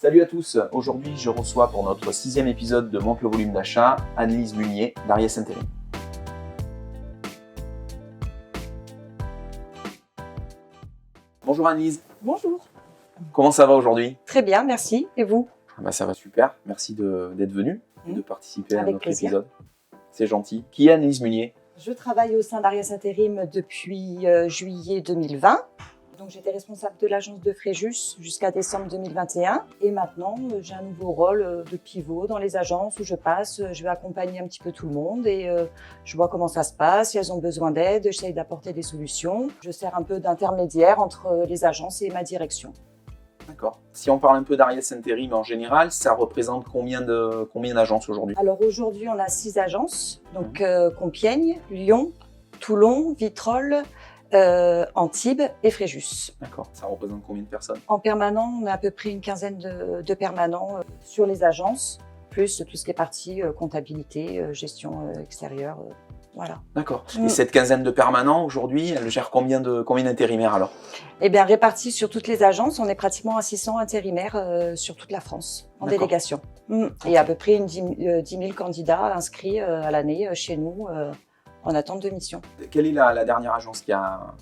Salut à tous, aujourd'hui je reçois pour notre 6e épisode de Monte le volume d'achat Annelise Munier d'Ariès Intérim. Bonjour Annelise. Bonjour. Comment ça va aujourd'hui? Très bien, merci. Et vous? Ça va super, merci d'être venue et de participer à notre plaisir. épisode. C'est gentil. Qui est Annelise Munier? Je travaille au sein d'Ariès Intérim depuis juillet 2020. Donc j'étais responsable de l'agence de Fréjus jusqu'à décembre 2021. Et maintenant, j'ai un nouveau rôle de pivot dans les agences où je passe. Je vais accompagner un petit peu tout le monde et je vois comment ça se passe. Si elles ont besoin d'aide, j'essaye d'apporter des solutions. Je sers un peu d'intermédiaire entre les agences et ma direction. D'accord. Si on parle un peu d'Ariès Intérim en général, ça représente combien d'agences aujourd'hui? Alors aujourd'hui, on a 6 agences. Donc Compiègne, Lyon, Toulon, Vitrolles, Antibes et Fréjus. D'accord. Ça représente combien de personnes? En permanent, on a à peu près une quinzaine de permanents sur les agences, plus tout ce qui est partie comptabilité, gestion extérieure, voilà. D'accord. Et cette quinzaine de permanents aujourd'hui, elle gère combien d'intérimaires alors? Eh bien, répartis sur toutes les agences, on est pratiquement à 600 intérimaires sur toute la France, en délégation. Et à peu près 10 000 candidats inscrits à l'année chez nous en attente de mission. Quelle est la dernière agence qui a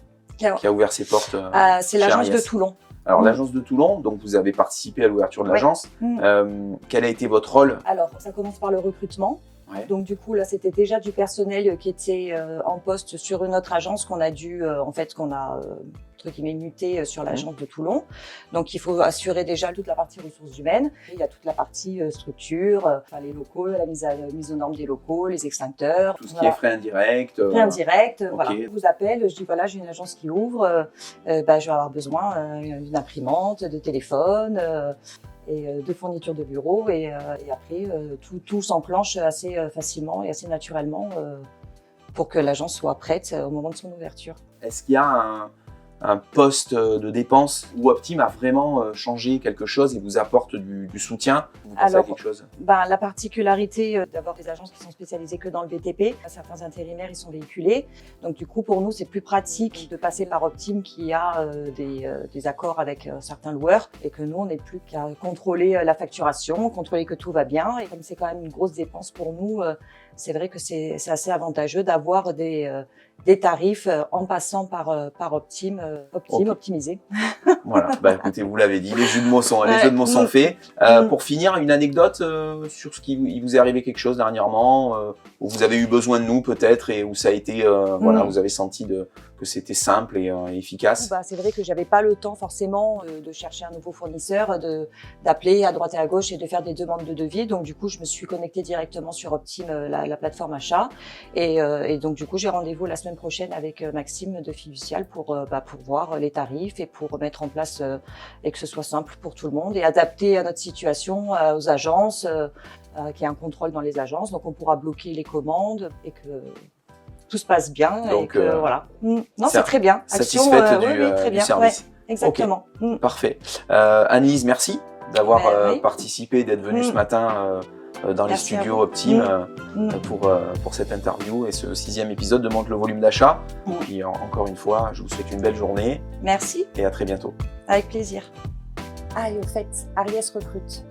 ouvert ses portes? C'est l'agence de Toulon. Alors, l'agence de Toulon, donc vous avez participé à l'ouverture de l'agence. Quel a été votre rôle? Alors, ça commence par le recrutement. Ouais. Donc du coup, là, c'était déjà du personnel qui était en poste sur une autre agence qu'on a dû, entre guillemets, muter sur l'agence de Toulon. Donc il faut assurer déjà toute la partie ressources humaines. Et il y a toute la partie structure, les locaux, la mise aux normes des locaux, les extincteurs. Tout ce qui est frais indirects. Frais indirects, voilà. Okay. Je vous appelle, je dis voilà, j'ai une agence qui ouvre, je vais avoir besoin d'une imprimante, de téléphone. Et de fournitures de bureau et après tout s'enclenche assez facilement et assez naturellement pour que l'agence soit prête au moment de son ouverture. Est-ce qu'il y a un poste de dépense où Optime a vraiment changé quelque chose et vous apporte du soutien? Vous pensez à quelque chose? La particularité d'avoir des agences qui sont spécialisées que dans le BTP, certains intérimaires ils sont véhiculés, donc du coup pour nous c'est plus pratique de passer par Optime qui a des accords avec certains loueurs et que nous on n'est plus qu'à contrôler la facturation, contrôler que tout va bien, et comme c'est quand même une grosse dépense pour nous, c'est vrai que c'est assez avantageux d'avoir des tarifs en passant par Optime, optimisé. Voilà, écoutez, vous l'avez dit, les jeux de mots sont faits. Pour finir, une anecdote sur ce qui vous est arrivé quelque chose dernièrement, où vous avez eu besoin de nous peut-être et où ça a été, vous avez senti que c'était simple et efficace. C'est vrai que j'avais pas le temps forcément de chercher un nouveau fournisseur, d'appeler à droite et à gauche et de faire des demandes de devis. Donc du coup, je me suis connectée directement sur Optime, la plateforme achat. Et donc du coup, j'ai rendez-vous la semaine prochaine avec Maxime de Fiducial pour voir les tarifs et pour mettre en place et que ce soit simple pour tout le monde et adapté à notre situation, aux agences, qu'il y ait un contrôle dans les agences. Donc on pourra bloquer les commandes et que tout se passe bien. Donc, et que, voilà. Non, c'est très bien. Satisfaite très du bien. service. Ouais, exactement. Okay. Parfait. Annelise, merci d'avoir participé, d'être venue ce matin dans les studios Optime pour cette interview et ce 6e épisode de Monte le volume d'achat. Puis encore une fois, je vous souhaite une belle journée. Merci. Et à très bientôt. Avec plaisir. Et au fait, Ariès recrute.